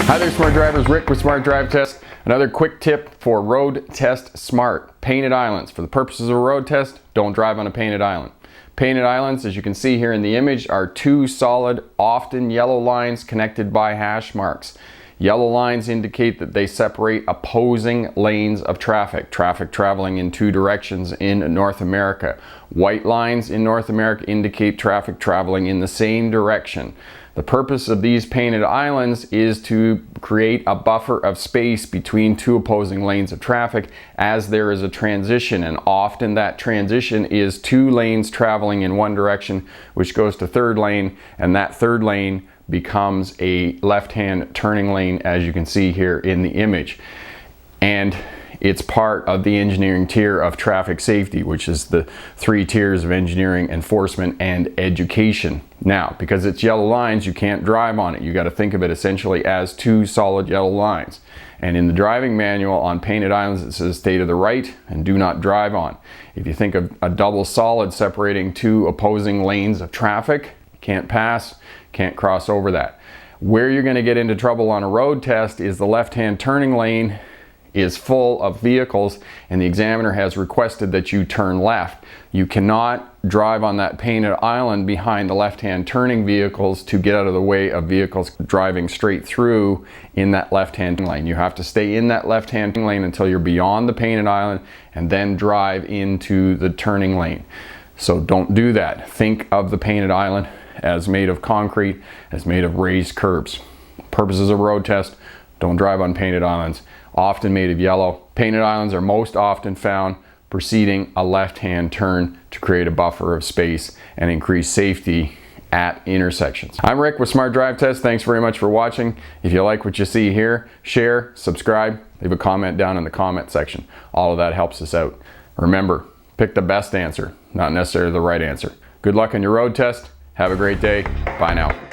Hi there, smart drivers. Rick with Smart Drive Test. Another quick tip for Road Test Smart. Painted islands. For the purposes of a road test, don't drive on a painted island. Painted islands, as you can see here in the image, are two solid, often yellow lines connected by hash marks. Yellow lines indicate that they separate opposing lanes of traffic traveling in two directions in North America. White lines in North America indicate traffic traveling in the same direction. The purpose of these painted islands is to create a buffer of space between two opposing lanes of traffic as there is a transition, and often that transition is two lanes traveling in one direction which goes to third lane, and that third lane becomes a left-hand turning lane, as you can see here in the image. And it's part of the engineering tier of traffic safety, which is the three tiers of engineering, enforcement, and education. Now, because it's yellow lines, you can't drive on it. You got to think of it essentially as two solid yellow lines. And in the driving manual on painted islands, it says stay to the right and do not drive on. If you think of a double solid separating two opposing lanes of traffic, can't pass, can't cross over that. Where you're going to get into trouble on a road test is the left-hand turning lane is full of vehicles and the examiner has requested that you turn left. You cannot drive on that painted island behind the left-hand turning vehicles to get out of the way of vehicles driving straight through in that left-hand lane. You have to stay in that left-hand lane until you're beyond the painted island and then drive into the turning lane. So don't do that. Think of the painted island as made of concrete, as made of raised curbs. Purposes of road test, don't drive on painted islands, often made of yellow. Painted islands are most often found preceding a left-hand turn to create a buffer of space and increase safety at intersections. I'm Rick with Smart Drive Test. Thanks very much for watching. If you like what you see here, share, subscribe, leave a comment down in the comment section. All of that helps us out. Remember, pick the best answer, not necessarily the right answer. Good luck on your road test. Have a great day. Bye now.